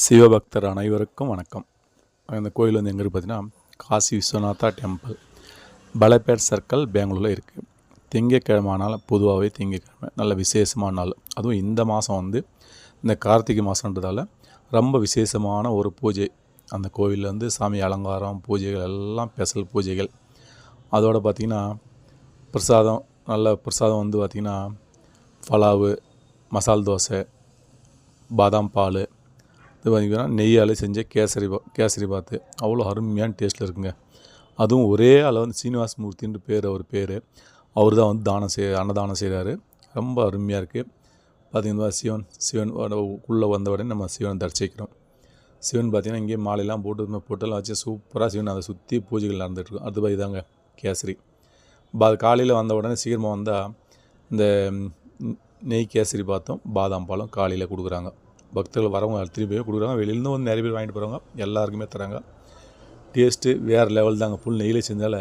சிவபக்தர் அனைவருக்கும் வணக்கம். இந்த கோயில் வந்து எங்கே இருக்குது பார்த்தீங்கன்னா, காசி விஸ்வநாதா டெம்பிள், பலப்பேட் சர்க்கிள், பெங்களூரில் இருக்குது. திங்கக்கிழமை பொதுவாகவே திங்கக்கிழமை நல்ல விசேஷமான நாள். அதுவும் இந்த மாதம் வந்து இந்த கார்த்திகை மாதன்றதால ரொம்ப விசேஷமான ஒரு பூஜை. அந்த கோவிலில் வந்து சாமி அலங்காரம், பூஜைகள் எல்லாம் ஸ்பெஷல் பூஜைகள். அதோடு பார்த்திங்கன்னா நல்ல பிரசாதம் வந்து பார்த்திங்கன்னா பலாவு, மசால் தோசை, பாதாம் பால், இது பார்த்திங்கன்னா நெய்யால் செஞ்ச கேசரி பாத்து அவ்வளோ அருமையான டேஸ்ட்டில் இருக்குங்க. அதுவும் ஒரே அளவு வந்து சீனிவாச மூர்த்தின்ற பேர், அவர் தான் வந்து அன்னதானம் செய்கிறாரு. ரொம்ப அருமையாக இருக்குது. பார்த்திங்கன்னா சிவன் உள்ளே வந்த உடனே நம்ம சிவனை தரிசிக்கிறோம். சிவன் பார்த்திங்கன்னா இங்கேயே மாலையெல்லாம் போட்டெல்லாம் வச்சு சூப்பராக சிவன் அதை சுற்றி பூஜைகள் நடந்துகிட்ருக்கும். அது மாதிரி தாங்க கேசரி. காலையில் வந்த உடனே சீக்கிரமாக வந்தால் இந்த நெய் கேசரி பாத்தும் பாதாம் பாலும் காலையில் கொடுக்குறாங்க. பக்தர்கள் வரவங்க அத்தனை பேர் கொடுக்குறாங்க. வெளியிலேருந்து வந்து நிறைய பேர் வாங்கிட்டு போகிறாங்க. எல்லாருக்குமே தராங்க. டேஸ்ட்டு வேறு லெவல் தாங்க. ஃபுல் நெய்யில் செஞ்சால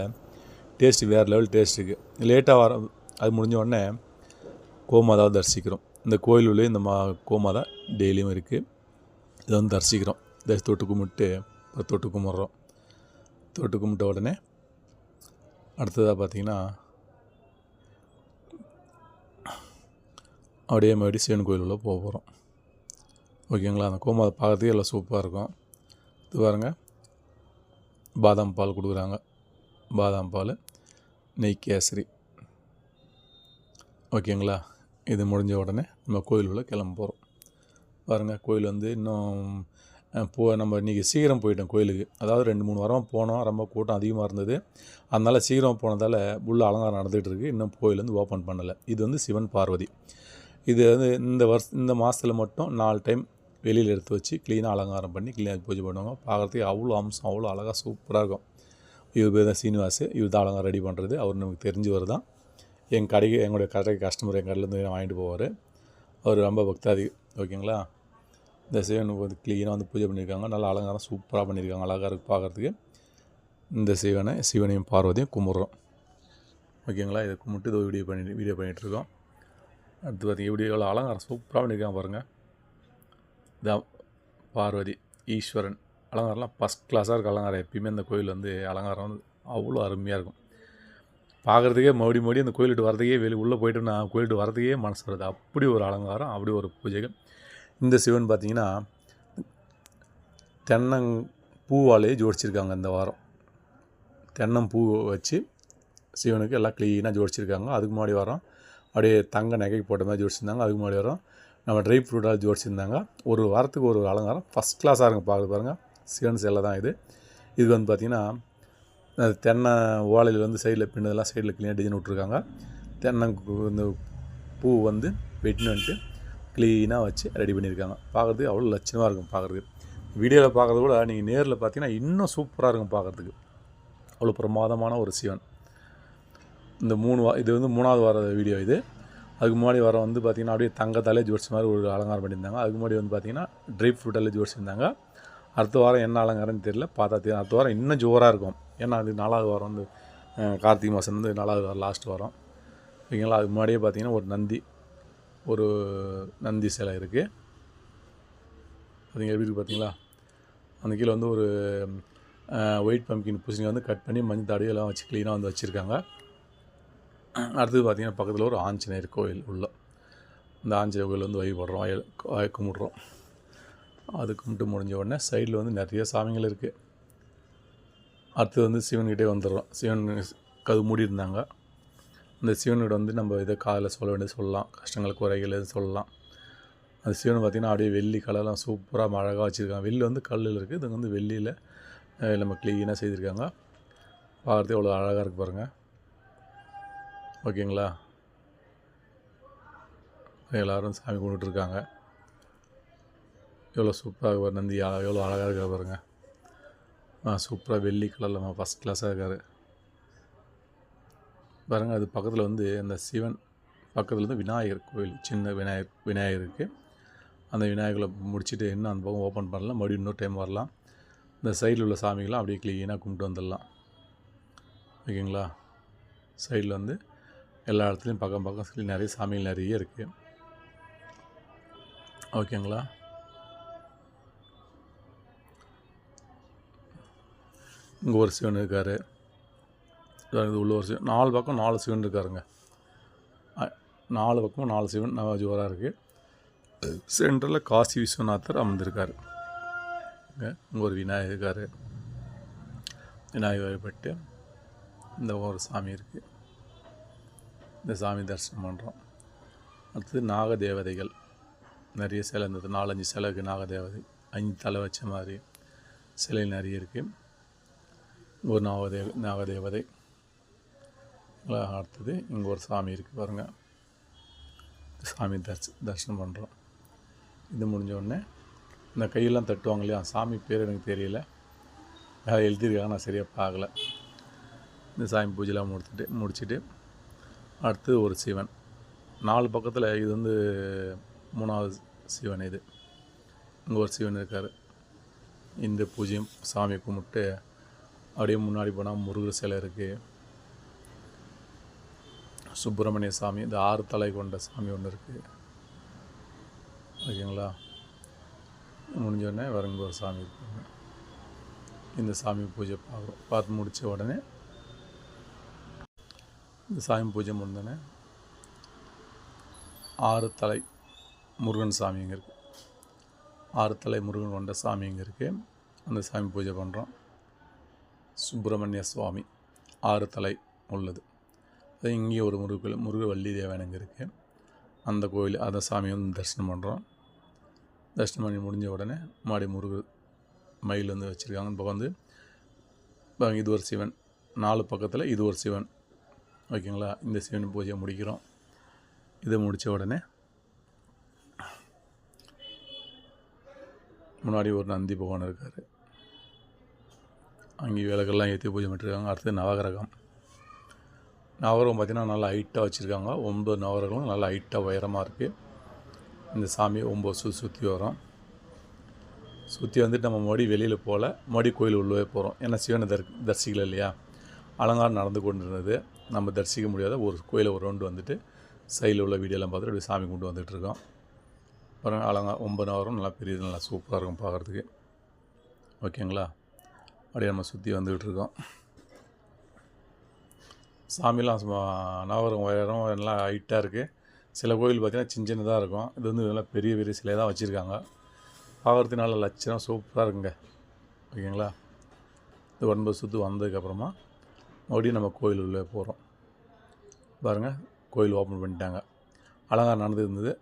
டேஸ்ட்டு வேறு லெவல் டேஸ்ட் இருக்குது. லேட்டாக அது முடிஞ்ச உடனே கோமாதாவை தரிசிக்கிறோம். இந்த கோயில் உள்ளே இந்த கோமாதா டெய்லியும் இருக்குது. இதை வந்து தரிசிக்கிறோம். தொட்டு கும்பிட்டு தொட்டு கும்பிட்றோம். தொட்டு கும்பிட்ட உடனே அடுத்ததாக பார்த்திங்கன்னா அப்படியே மறுபடியும் சிவன் கோயில் உள்ள போக போகிறோம். ஓகேங்களா. அந்த கோமாதை பார்க்கறதுக்கே எல்லாம் சூப்பராக இருக்கும். இது பாருங்கள், பாதாம் பால் கொடுக்குறாங்க. பாதாம் பால், நெய் கேசரி. ஓகேங்களா. இது முடிஞ்ச உடனே நம்ம கோயில் உள்ள கிளம்ப போகிறோம். பாருங்கள், கோயில் வந்து இன்னும் நம்ம இன்றைக்கி சீக்கிரம் போயிட்டோம் கோயிலுக்கு. அதாவது 2-3 வாரம் போனோம். ரொம்ப கூட்டம் அதிகமாக இருந்தது. அதனால் சீக்கிரம் போனதால் உள்ள அலங்காரம் நடந்துகிட்டு இருக்குது. இன்னும் கோயில் வந்து ஓப்பன் பண்ணலை. இது வந்து சிவன் பார்வதி. இது வந்து இந்த மாதத்தில் மட்டும் 4 டைம் வெளியில் எடுத்து வச்சு க்ளீனாக அலங்காரம் பண்ணி க்ளீனாக பூஜை பண்ணுவாங்க. பார்க்குறதுக்கு அவ்வளோ அம்சம், அவ்வளோ அழகாக சூப்பராக இருக்கும். இவர் பேர் தான் சீனிவாஸ். இவர் தான் அலங்காரம் ரெடி பண்ணுறது. அவர் நமக்கு தெரிஞ்சவர் தான். எங்களுடைய கடைக்கு கஸ்டமர் எங்கள் கடையிலேருந்து வாங்கிட்டு போவார். அவர் ரொம்ப பக்தாதி. ஓகேங்களா. இந்த சிவனுக்கு வந்து க்ளீனாக வந்து பூஜை பண்ணியிருக்காங்க. நல்லா அலங்காரம் சூப்பராக பண்ணியிருக்காங்க. அழகாக இருக்குது பார்க்குறதுக்கு. இந்த சிவனையும் பார்வதியும் கும்பிட்றோம். ஓகேங்களா. இதை கும்பிட்டு இதோ வீடியோ பண்ணிகிட்ருக்கோம். அடுத்து பார்த்திங்க எப்படி எவ்வளோ அலங்காரம் சூப்பராக பண்ணியிருக்காங்க பாருங்கள். இதான் பார்வதி, ஈஸ்வரன் அலங்காரம்லாம் ஃபஸ்ட் கிளாஸாக இருக்குது. அலங்காரம் எப்பயுமே இந்த கோயில் வந்து அலங்காரம் வந்து அவ்வளோ அருமையாக இருக்கும். பார்க்குறதுக்கே மறுபடியும் அந்த கோயிலிட்டு வரதுக்கே உள்ளே போய்ட்டு நான் கோயிலிட்டு வரதுக்கே மனசு வருது. அப்படி ஒரு அலங்காரம், அப்படி ஒரு பூஜைகள். இந்த சிவன் பார்த்திங்கன்னா தென்னம்பூவாலே ஜோடிச்சிருக்காங்க. இந்த வாரம் தென்னம்பூ வச்சு சிவனுக்கு எல்லாம் க்ளீனாக ஜோடிச்சிருக்காங்க. அதுக்கு முன்னாடி வாரம் அப்படியே தங்க நகைக்கு போட்ட மாதிரி ஜோடிச்சிருந்தாங்க. அதுக்கு முன்னாடி வாரம் நம்ம ட்ரை ஃப்ரூட்டால் ஜோடிச்சிருந்தாங்க. ஒரு வாரத்துக்கு ஒரு அலங்காரம் ஃபஸ்ட் கிளாஸாக இருக்கும். பாருங்கள், சிவன் சிலை தான் இது. இது வந்து பார்த்திங்கன்னா தென்னை ஓலையில் வந்து சைடில் பின்னதெல்லாம் சைடில் க்ளீனாக டிசைன் விட்ருக்காங்க. இந்த பூ வந்து வெட்டின்னு வந்துட்டு க்ளீனாக வச்சு ரெடி பண்ணியிருக்காங்க. பார்க்குறதுக்கு அவ்வளோ லட்சணமாக இருக்கும். பார்க்குறதுக்கு வீடியோவில் பார்க்குறத விட நீங்கள் நேரில் பார்த்தீங்கன்னா இன்னும் சூப்பராக இருக்கும். பார்க்குறதுக்கு அவ்வளோ பிரமாதமான ஒரு சிவன். இந்த இது வந்து 3வது வார வீடியோ இது. அதுக்கு முன்னாடி வாரம் வந்து பார்த்திங்கன்னா அப்படியே தங்கத்தாலே ஜோடிச்ச மாதிரி ஒரு அலங்காரம் பண்ணியிருந்தாங்க. அதுக்கு முன்னாடி வந்து பார்த்திங்கன்னா ட்ரை ஃப்ரூட்டாலே ஜோடிச்சிருந்தாங்க. அடுத்த வாரம் என்ன அலங்காரம்னு தெரியல, பார்த்தா தெரியும். அடுத்த வாரம் இன்னும் ஜோராக இருக்கும். ஏன்னா அது 4வது வாரம் வந்து கார்த்திகை மாதம் வந்து 4வது வாரம் லாஸ்ட் வாரம். ஓகேங்களா. அதுக்கு முன்னாடியே பார்த்திங்கன்னா ஒரு நந்தி சிலை இருக்குது. அதுங்க எப்படி இருக்குது பார்த்தீங்களா. அந்த கீழே வந்து ஒரு ஒயிட் பம்கின் பூசணியை வந்து கட் பண்ணி மஞ்சள் தாடியெல்லாம் வச்சு க்ளீனாக வந்து வச்சுருக்காங்க. அடுத்தது பார்த்திங்கன்னா பக்கத்தில் ஒரு ஆஞ்சநேயர் கோயில் உள்ள. இந்த ஆஞ்சநேயர் கோயில் வந்து வழிபடுறோம், கும்பிட்றோம். அது கும்பிட்டு முடிஞ்ச உடனே சைடில் வந்து நிறைய சாமிகள் இருக்குது. அடுத்தது வந்து சிவன்கிட்டே வந்துடுறோம். சிவன் கது மூடி இருந்தாங்க. அந்த சிவன்கிட்ட வந்து நம்ம இதை காதில் சொல்ல வேண்டியது சொல்லலாம். கஷ்டங்கள் குறைகள் எது சொல்லலாம். அந்த சிவன் பார்த்திங்கன்னா அப்படியே வெள்ளி கலர்லாம் சூப்பராக அழகாக வச்சுருக்காங்க. வெள்ளி வந்து கல்லில் இருக்குது. இது வந்து வெள்ளியில் நம்ம க்ளீனாக செய்திருக்காங்க. பார்க்குறதுக்கு எவ்வளோ அழகாக இருக்குது பாருங்கள். ஓகேங்களா. எல்லோரும் சாமி கும்பிட்டுருக்காங்க. எவ்வளோ சூப்பராக ஒரு நந்தி எவ்வளோ அழகாக இருக்கா பாருங்கள். சூப்பராக வெள்ளி கலரில் நம்ம ஃபஸ்ட் கிளாஸாக இருக்கார் பாருங்கள். அது பக்கத்தில் வந்து அந்த சிவன் பக்கத்தில் வந்து விநாயகர் கோயில், சின்ன விநாயகர் இருக்குது. அந்த விநாயகரை முடிச்சுட்டு இன்னும் அந்த பக்கம் ஓப்பன் பண்ணலாம். மறுபடியும் இன்னொரு டைம் வரலாம். இந்த சைடில் உள்ள சாமிகளாம் அப்படியே க்ளீனாக கும்பிட்டு வந்துடலாம். ஓகேங்களா. சைடில் வந்து எல்லா இடத்துலையும் பக்கம் நிறைய சாமிகள் நிறைய இருக்குது. ஓகேங்களா. இங்கே ஒரு சிவன் இருக்கார். இது உள்ள ஒரு சிவன். 4 பக்கம் 4 சிவன் இருக்காருங்க. 4 பக்கமும் 4 சிவன் ஜோராக இருக்குது. சென்டரில் காசி விஸ்வநாதர் அமர்ந்திருக்கார். இங்கே ஒரு விநாயகர் இருக்கார். விநாயகர் வழிபட்டு இந்த ஒரு சாமி இருக்குது. இந்த சாமி தரிசனம் பண்ணுறோம். அடுத்தது நாக தேவதைகள் நிறைய சிலை இருந்தது. 4-5 சிலை இருக்குது. நாகதேவதை 5 தலை வச்ச மாதிரி சிலை நிறைய இருக்குது. ஒரு நாகதேவதை. அடுத்தது இங்கே ஒரு சாமி இருக்குது பாருங்கள். சாமி தரிசனம் பண்ணுறோம். இது முடிஞ்ச உடனே இந்த கையெல்லாம் தட்டுவாங்க இல்லையா, சாமி பேர் எனக்கு தெரியல, வேறு எழுதியிருக்காங்க, நான் சரியாக பார்க்கல. இந்த சாமி பூஜைலாம் முடிச்சுட்டு அடுத்து ஒரு சிவன் 4 பக்கத்தில். இது வந்து 3வது சிவன். இது இங்கே ஒரு சிவன் இருக்கார். இந்த பூஜையும் சாமி கும்பிட்டு அப்படியே முன்னாடி போனால் முருகர் சிலை இருக்குது. சுப்பிரமணிய சாமி, இந்த 6 தலை கொண்ட சாமி ஒன்று இருக்குது. ஓகேங்களா? முடிஞ்சோடனே வருங்க ஒரு சாமி இருக்காங்க. இந்த சாமி பூஜை பார்த்து முடித்த உடனே இந்த சாமி பூஜை முடிந்தோடனே 6 தலை முருகன் சாமி இங்கே இருக்குது. 6 தலை முருகன் கொண்ட சாமி இங்கே இருக்குது. அந்த சாமி பூஜை பண்ணுறோம். சுப்பிரமணிய சுவாமி 6 தலை உள்ளது. அது இங்கேயும் ஒரு முருகர் வள்ளி தேவன் இங்கே இருக்குது. அந்த கோயில் அந்த சாமி வந்து தரிசனம் பண்ணுறோம். தரிசனம் பண்ணி முடிஞ்ச உடனே மாடி முருகர் மயில் வந்து வச்சுருக்காங்க. இப்போ வந்து இது ஒரு சிவன், 4 பக்கத்தில் இது ஒரு சிவன். ஓகேங்களா? இந்த சிவன் பூஜையை முடிக்கிறோம். இதை முடித்த உடனே முன்னாடி ஒரு நந்தி பகவான் இருக்கார். அங்கே விளக்கெல்லாம் ஏற்றி பூஜை பண்ணிட்டுருக்காங்க. அடுத்தது நவகிரகம் பார்த்திங்கன்னா நல்லா ஹைட்டாக வச்சுருக்காங்க. 9 நவகிரகங்களும் நல்லா ஹைட்டாக உயரமாக இருக்குது. இந்த சாமி 9 சுற்றி வரும். சுற்றி வந்துட்டு நம்ம மறுபடி வெளியில் போகல, மறுபடி கோயில் உள்ளே போகிறோம். ஏன்னா சிவனை தரிசிக்கல இல்லையா, அலங்காரம் நடந்து கொண்டு இருந்தது. நம்ம தரிசிக்க முடியாத ஒரு கோயிலை ஒரு ரவுண்டு வந்துட்டு சைடில் உள்ள வீடியோலாம் பார்த்துட்டு அப்படியே சாமி கும்பிட்டு வந்துட்டுருக்கோம். அப்புறம் 9 நவரம் நல்லா பெரியது, நல்லா சூப்பராக இருக்கும் பார்க்குறதுக்கு. ஓகேங்களா? அப்படியே நம்ம சுற்றி வந்துக்கிட்டு இருக்கோம். சாமிலாம் நவரம் உயரம் எல்லாம் ஹைட்டாக இருக்குது. சில கோயில் பார்த்திங்கன்னா சின்னதாக இருக்கும். இது வந்து நல்லா பெரிய பெரிய சிலையை தான் வச்சுருக்காங்க. பார்க்குறதுக்கு நல்ல லட்சணம் சூப்பராக இருக்குங்க. ஓகேங்களா? இது 9 சுற்று வந்ததுக்கப்புறமா மறுபடியும் நம்ம கோயில் உள்ளே போகிறோம். பாருங்கள், கோயில் ஓப்பன் பண்ணிட்டாங்க. அலங்காரம் நடந்துருந்தது.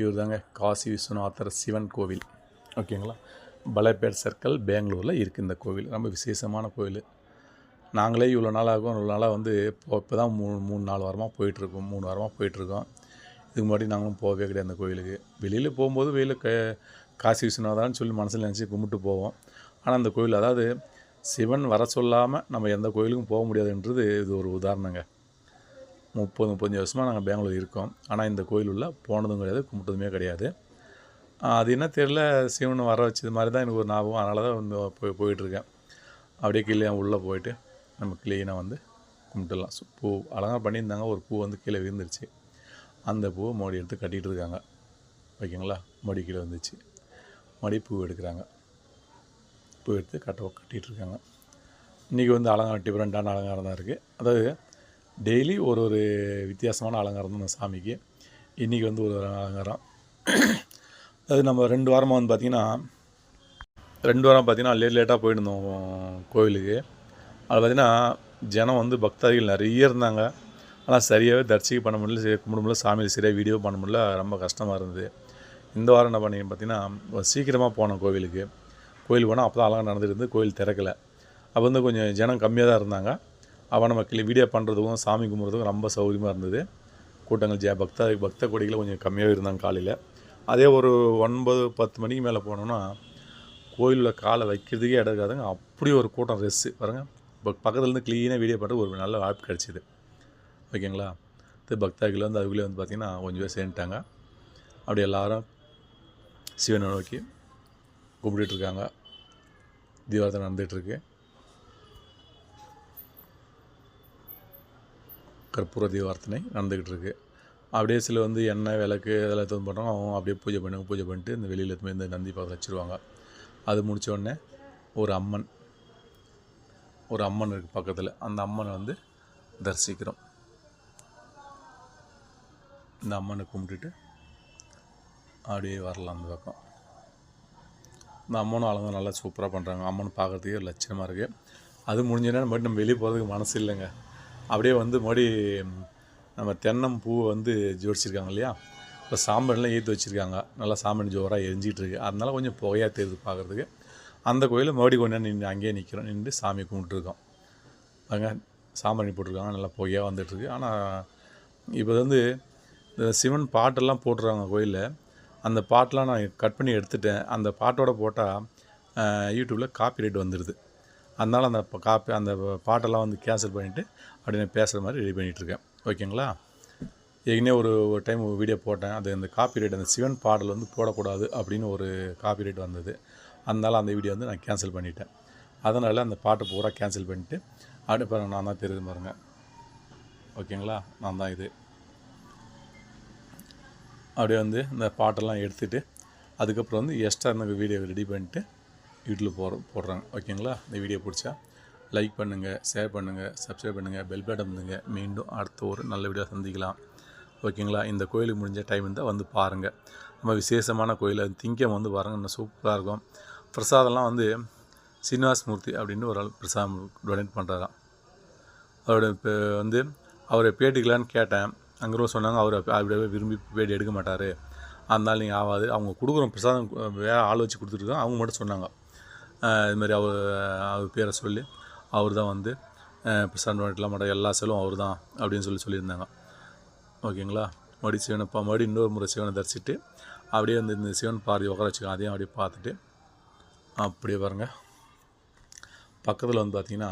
இவர் தாங்க காசி விஸ்வநாதர் சிவன் கோவில். ஓகேங்களா? பலப்பேட் சர்க்கிள் பெங்களூரில் இருக்குது இந்த கோவில். ரொம்ப விசேஷமான கோவில். நாங்களே இவ்வளோ நாளாக வந்து இப்போ தான் 3-4 வாரமாக போயிட்டுருக்கோம். 3 வாரமாக போயிட்டுருக்கோம். இதுக்கு முன்னாடி நாங்களும் போகவே கிடையாது அந்த கோயிலுக்கு. வெளியில் போகும்போது காசி விஸ்வநாதான்னு சொல்லி மனசில் நினச்சி கும்பிட்டு போவோம். ஆனால் அந்த கோயில், அதாவது சிவன் வர சொல்லாமல் நம்ம எந்த கோயிலுக்கும் போக முடியாதுன்றது இது ஒரு உதாரணங்க. 30-35 வருஷமாக நாங்கள் பெங்களூர் இருக்கோம். ஆனால் இந்த கோயில் உள்ள போனதும் கிடையாது, கும்பிட்டதுமே கிடையாது. அது என்ன தெரியல, சிவனை வர வச்சது மாதிரி தான் எனக்கு ஒரு ஞாபகம். அதனால தான் வந்து போயிட்டுருக்கேன். அப்படியே கீழே உள்ளே போயிட்டு நம்ம க்ளீனாக வந்து கும்பிட்டுடலாம். பூ அலங்காரம் பண்ணியிருந்தாங்க. ஒரு பூ வந்து கீழே விழுந்துருச்சு. அந்த பூவை மோடி எடுத்து கட்டிகிட்டு இருக்காங்க. ஓகேங்களா? மடி கீழே வந்துச்சு. மடி பூ எடுக்கிறாங்க. பூ எடுத்து கட்டிகிட்டு இருக்காங்க. இன்றைக்கி வந்து அலங்காரம் டிஃப்ரெண்ட்டான அலங்காரம் தான் இருக்குது. அதாவது டெய்லி ஒரு வித்தியாசமான அலங்காரம் தான் இந்த சாமிக்கு. இன்றைக்கி வந்து ஒரு அலங்காரம். அது நம்ம 2 வாரமாக வந்து பார்த்திங்கன்னா லேட்டாக போயிருந்தோம் கோவிலுக்கு. அது பார்த்திங்கன்னா ஜனம் வந்து பக்தர்கள் நிறைய இருந்தாங்க. ஆனால் சரியாகவே தரிசிக்க பண்ண முடியல, கும்பிட முடியல, சாமியில் சரியாக வீடியோ பண்ண முடியல. ரொம்ப கஷ்டமாக இருந்தது. இந்த வாரம் என்ன பண்ணி பார்த்திங்கன்னா சீக்கிரமாக போனோம் கோவிலுக்கு. கோயில் போனால் அப்போ தான் அலங்காரம் நடந்துருந்து, கோயில் திறக்கலை. அப்போ வந்து கொஞ்சம் ஜனம் கம்மியாக தான் இருந்தாங்க. அப்போ நம்ம வீடியோ பண்ணுறதுக்கும் சாமி கும்பிட்றதுக்கும் ரொம்ப சௌகரியமாக இருந்தது. கூட்டங்கள் பக்த கொடிகளை கொஞ்சம் கம்மியாக இருந்தாங்க காலையில். அதே ஒரு 9-10 மணிக்கு மேலே போனோம்னா கோயிலில் காலை வைக்கிறதுக்கே இடம் இருக்காதுங்க. அப்படி ஒரு கூட்டம் ரெஸ்ஸு பாருங்கள். பக்கத்துலேருந்து க்ளீனாக வீடியோ பண்ணுறது ஒரு நல்ல வாய்ப்பு கிடச்சிது. ஓகேங்களா? இது பக்தர்கள் வந்து அதுக்குள்ளே வந்து பார்த்திங்கன்னா கொஞ்சம் பேர் சேர்ந்துட்டாங்க. அப்படி எல்லோரும் சிவனை நோக்கி கும்பிட்டுருக்காங்க. தீபாரதனை நடந்துகிட்ருக்கு. கற்பூர தீபாரத்தனை நடந்துக்கிட்டு இருக்குது. அப்படியே சில வந்து எண்ணெய் விளக்கு இதெல்லாம் எடுத்து பண்ணுறோம். அவங்க அப்படியே பூஜை பண்ணிட்டு இந்த வெளியில் எடுத்து இந்த நந்தி பாதம் வச்சுருவாங்க. அது முடித்த உடனே ஒரு அம்மன் ஒரு அம்மன் இருக்குது பக்கத்தில், அந்த அம்மனை வந்து தரிசிக்கிறோம். இந்த அம்மனை கும்பிட்டுட்டு அப்படியே வரலாம் அந்த பக்கம். இந்த அம்மனும் அலங்காரம் நல்லா சூப்பராக பண்ணுறாங்க. அம்மன் பார்க்குறதுக்கே ஒரு லட்சணமாக இருக்குது. அது முடிஞ்சோன்னா மறுபடியும் நம்ம வெளியே போகிறதுக்கு மனசு இல்லைங்க. அப்படியே வந்து மறுபடி நம்ம தென்னம் பூவை வந்து ஜோடிச்சிருக்காங்க இல்லையா, இப்போ சாம்பிராணிலாம் ஏற்றி வச்சுருக்காங்க. நல்லா சாம்பிராணி ஜோராக எரிஞ்சிகிட்ருக்கு. அதனால கொஞ்சம் புகையாக தெரியுது பார்க்குறதுக்கு. அந்த கோயிலில் மறுபடியும் கொஞ்ச நேரம் நின்று அங்கேயே நிற்கிறோம். நின்று சாமி கும்பிட்டுருக்கோம். அங்கே சாம்பிராணி போட்டிருக்காங்க, நல்லா புகையாக வந்துட்டுருக்கு. ஆனால் இப்போ வந்து இந்த சிவன் பாட்டெல்லாம் போட்டுருக்காங்க கோயிலில். அந்த பாட்டெலாம் நான் கட் பண்ணி எடுத்துட்டேன். அந்த பாட்டோட போட்டால் யூடியூப்பில் காப்பிரைட் வந்துடுது. அதனால் அந்த பாட்டெல்லாம் வந்து கேன்சல் பண்ணிவிட்டு அப்படி நான் பேசுகிற மாதிரி ரெடி பண்ணிகிட்ருக்கேன். ஓகேங்களா? ஏற்கனவே ஒரு டைம் வீடியோ போட்டேன். அது அந்த காப்பிரைட், அந்த சிவன் பாடல் வந்து போடக்கூடாது அப்படின்னு ஒரு காப்பிரைட் வந்தது. அதனால் அந்த வீடியோ வந்து நான் கேன்சல் பண்ணிட்டேன். அதனால் அந்த பாட்டை பூரா கேன்சல் பண்ணிவிட்டு அப்படி பாருங்கள், நான் தான் தெரியுது பாருங்கள். ஓகேங்களா? நான் தான் இது. அப்படியே வந்து இந்த பாட்டெல்லாம் எடுத்துகிட்டு அதுக்கப்புறம் வந்து எக்ஸ்ட்ரா இந்த வீடியோ ரெடி பண்ணிட்டு யூடியூப்பில் போடுறாங்க. ஓகேங்களா? இந்த வீடியோ பிடிச்சா லைக் பண்ணுங்கள், ஷேர் பண்ணுங்கள், சப்ஸ்கிரைப் பண்ணுங்கள், பெல் பட்டன் பண்ணுங்க. மீண்டும் அடுத்த ஒரு நல்ல வீடியோ சந்திக்கலாம். ஓகேங்களா? இந்த கோயிலுக்கு முடிஞ்ச டைம் இருந்தால் வந்து பாருங்கள். ரொம்ப விசேஷமான கோயில். அது திங்கம் வந்து பாருங்கள், இன்னும் சூப்பராக இருக்கும். பிரசாதம்லாம் வந்து சீனிவாசமூர்த்தி அப்படின்னு ஒரு ஆள் பிரசாதம் டொனேட் பண்ணுறாராம். அவரோட இப்போ வந்து அவரை பேட்டிக்கலான்னு கேட்டேன். அங்கே சொன்னாங்க அவர் அப்படியே விரும்பி பேட்டி எடுக்க மாட்டார், அதனால் நீங்கள் ஆகாது, அவங்க கொடுக்குற பிரசாதம் வேறு ஆள் வச்சு கொடுத்துருக்கோம். அவங்க மட்டும் சொன்னாங்க இதுமாதிரி அவர் பேரை சொல்லி அவர் தான் வந்து பிரசாதம் டொனேட்லாம் மாட்டார், எல்லா செலவும் அவர் தான் அப்படின்னு சொல்லியிருந்தாங்க. ஓகேங்களா? மறுபடியும் இன்னொரு முறை சிவனை தரிசிட்டு அப்படியே வந்து இந்த சிவன் பார்வை உட்கார வச்சுக்கோங்க. அதையும் அப்படியே பார்த்துட்டு அப்படியே பாருங்கள். பக்கத்தில் வந்து பார்த்திங்கன்னா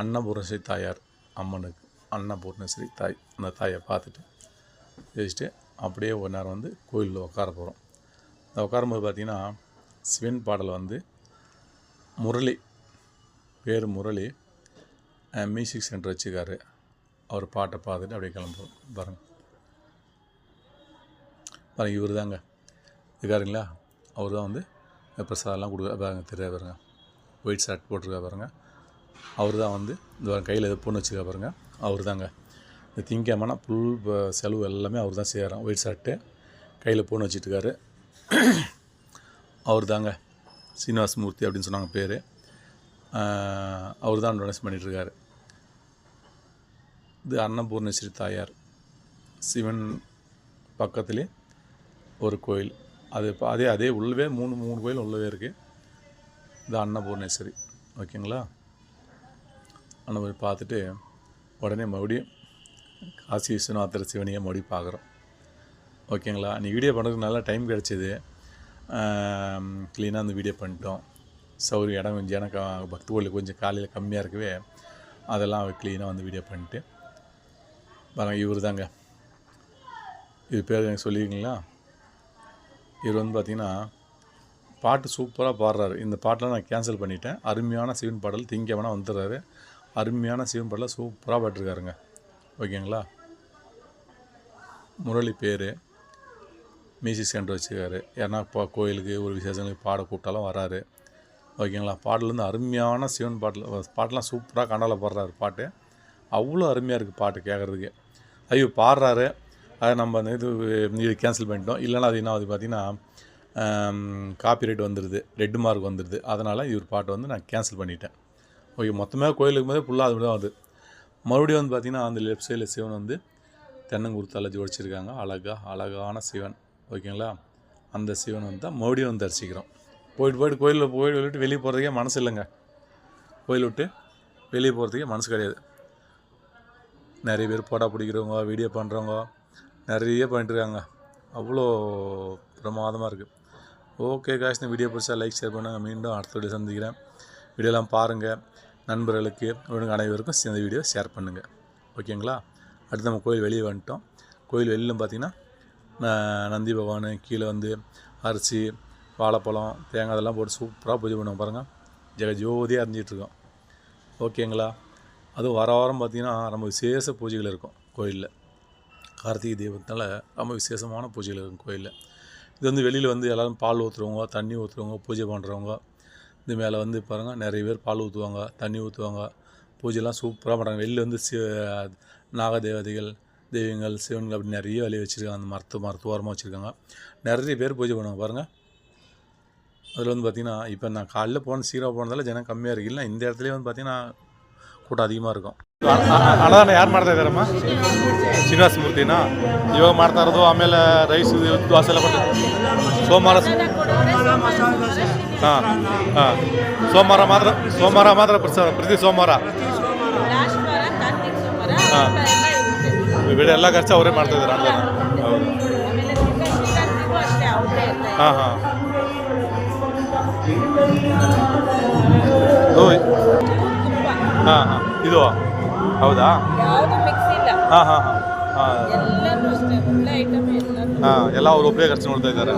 அன்னபூர்ணேஸ்வரி தாயார் அம்மனுக்கு, அன்னபூர்ணேஸ்வரி தாய், அந்த தாயை பார்த்துட்டு வச்சுட்டு அப்படியே ஒரு நேரம் வந்து கோயிலில் உட்கார போகிறோம். இந்த உட்காரும்போது பார்த்திங்கன்னா சிவன் பாடல் வந்து முரளி, பேர் முரளி, மியூசிக் சென்டர் வச்சுக்காரு. அவர் பாட்டை பார்த்துட்டு அப்படியே கிளம்புறோம். பாருங்கள் இவர் தாங்க இருக்காருங்களா, அவர் தான் வந்து பிரசாதம்லாம் கொடுக்க பாருங்கள், தெரியாது பாருங்கள், ஒயிட் ஷர்ட் போட்டிருக்கா பாருங்கள், அவர் தான் வந்து இந்த கையில் எது பொண்ணு வச்சுக்கா பாருங்கள், அவர் தாங்க. இந்த திங்கமான புல் செலவு எல்லாமே அவர் தான் செய்கிறார். ஒயிட் ஷர்ட்டு, கையில் பொண்ணு வச்சுட்டுருக்காரு, அவர் தாங்க. சீனிவாசமூர்த்தி அப்படின்னு சொன்னாங்க பேர். அவர் தான் டொனேஷன் பண்ணிகிட்ருக்காரு. இது அன்னபூர்ணேஸ்வரி தாயார், சிவன் பக்கத்துலேயே ஒரு கோயில். அதே உள்ளவே மூணு கோயில் உள்ளவே இருக்குது. இது அன்னபூர்ணேஸ்வரி. ஓகேங்களா? அன்னபூர்ணி பார்த்துட்டு உடனே மறுபடியும் காசி விஸ்வநாதர் சிவனையை மறுபடியும் பார்க்குறோம். ஓகேங்களா? நீ வீடியோ பண்ணுறதுக்கு நல்லா டைம் கிடச்சிது, க்ளீனாக அந்த வீடியோ பண்ணிட்டோம். இடம் கொஞ்சம் எனக்கு பக்தி கோயில் கொஞ்சம் காலையில் கம்மியாக இருக்கவே அதெல்லாம் க்ளீனாக வந்து வீடியோ பண்ணிட்டு பாருங்கள். இவர் தாங்க, இது பேர் எனக்கு சொல்லியிருக்கீங்களா? இவர் வந்து பார்த்திங்கன்னா பாட்டு சூப்பராக பாடுறாரு. இந்த பாட்டெலாம் நான் கேன்சல் பண்ணிட்டேன். அருமையான சிவன் பாடல் திங்கவனா வந்துடுறாரு. அருமையான சிவன் பாடலை சூப்பராக பாட்டுருக்காருங்க. ஓகேங்களா? முரளி பேர், மியூசிக் சென்டர் வச்சுருக்காரு. ஏன்னா இப்போ கோயிலுக்கு ஒரு விசேஷங்களுக்கு பாட கூப்பிட்டாலும் வராரு. ஓகேங்களா? பாடல் வந்து அருமையான சிவன் பாட்டெலாம் சூப்பராக கண்டால பாடுறாரு. பாட்டு அவ்வளோ அருமையாக இருக்குது பாட்டு கேட்குறதுக்கு. ஐயோ பாடுறாரு, அதை நம்ம அந்த இது கேன்சல் பண்ணிட்டோம். இல்லைன்னா அது என்ன ஆகுது பார்த்திங்கன்னா காப்பிரைட் வந்துடுது, ரெட் மார்க் வந்துடுது. அதனால் இவர் பாட்டை வந்து நான் கேன்சல் பண்ணிட்டேன். ஓகே, மொத்தமாக கோயிலுக்கு போதே ஃபுல்லாக அது தான் வருது. மறுபடியும் வந்து பார்த்திங்கன்னா அந்த லெஃப்ட் சைடில் சிவன் வந்து தென்னங்குருத்தால் ஜோடிச்சிருக்காங்க. அழகான சிவன். ஓகேங்களா? அந்த சிவன் வந்து தான் மறுபடியும் வந்து தரிசிக்கிறோம். போயிட்டு கோயில் விட்டு வெளியே போகிறதுக்கே மனசு இல்லைங்க. கோயில் விட்டு வெளியே போகிறதுக்கே மனசு கிடையாது. நிறைய பேர் போட்டோ பிடிக்கிறவங்க, வீடியோ பண்ணுறவங்க நிறைய பண்ணிட்டுருக்காங்க. அவ்வளோ பிரமாதமாக இருக்குது. ஓகே காய்ஸ், இந்த வீடியோ பிடிச்சா லைக் ஷேர் பண்ணுங்கள். மீண்டும் அடுத்த வீடியோ சந்திக்கிறேன். வீடியோலாம் பாருங்கள், நண்பர்களுக்கு அனைவருக்கும் இந்த வீடியோ ஷேர் பண்ணுங்கள். ஓகேங்களா? அடுத்து நம்ம கோயில் வெளியே வந்துட்டோம். கோயில் வெளியில் பார்த்திங்கன்னா நந்தி பகவான், கீழே வந்து அரிசி, வாழைப்பழம், தேங்காய் அதெல்லாம் போட்டு சூப்பராக பூஜை பண்ணுவோம். பாருங்கள், ஜோதியாக அறிஞ்சிட்ருக்கோம். ஓகேங்களா? அதுவும் வாரம் பார்த்திங்கன்னா ரொம்ப விசேஷ பூஜைகள் இருக்கும் கோயிலில். கார்த்திகை தீபத்தினால ரொம்ப விசேஷமான பூஜைகள் இருக்கும் கோயிலில். இது வந்து வெளியில் வந்து எல்லோரும் பால் ஊற்றுறவங்க, தண்ணி ஊற்றுறவங்க, பூஜை பண்ணுறவங்க, இது மேலே வந்து பாருங்கள் நிறைய பேர் பால் ஊற்றுவாங்க, தண்ணி ஊற்றுவாங்க, பூஜைலாம் சூப்பராக பண்ணுறாங்க. வெளில வந்து நாகதேவதைகள், தெய்வங்கள், சிவன்கள் அப்படி நிறைய வேலையை வச்சுருக்காங்க. அந்த மரத்தோரமாக வச்சுருக்காங்க. நிறைய பேர் பூஜை பண்ணுவாங்க பாருங்கள். அதில் வந்து பார்த்திங்கன்னா இப்போ நான் காலைல சீக்கிரம் போனதால ஜனம் கம்மியாக இருக்குது. இல்லை இந்த இடத்துலேயே வந்து பார்த்திங்கன்னா ಕೂಟ ಅಧಿಕமாக இருக்கும். ಅನ್ನದಾನ ಯಾರು ಮಾಡ್ತಾ ಇದ್ದಾರಮ್ಮ? ಶ್ರೀನಿವಾಸ ಮೂರ್ತಿನಾ ಇವಾಗ ಮಾಡ್ತಾ ಇರೋದು. ಆಮೇಲೆ ರೈಸ್ ದೋಸೆ ಎಲ್ಲ ಬರ್ತದೆ ಸೋಮವಾರ. ಹಾಂ ಹಾಂ ಸೋಮವಾರ ಮಾತ್ರ ಪ್ರತಿ ಸೋಮವಾರ. ಹಾಂ ಬೇರೆ ಎಲ್ಲ ಖರ್ಚು ಅವರೇ ಮಾಡ್ತಾ ಇದ್ದಾರೆ ಅನ್ನದಾನ. ಹೌದು. ಹಾಂ ಹಾಂ ಹಾಂ ಹಾಂ ಇದು ಹೌದಾ? ಹಾಂ ಹಾಂ ಹಾಂ ಹಾಂ ಎಲ್ಲ ಅವ್ರು ಒಬ್ಬರೇ ಖರ್ಚು ನೋಡ್ತಾ ಇದ್ದಾರೆ.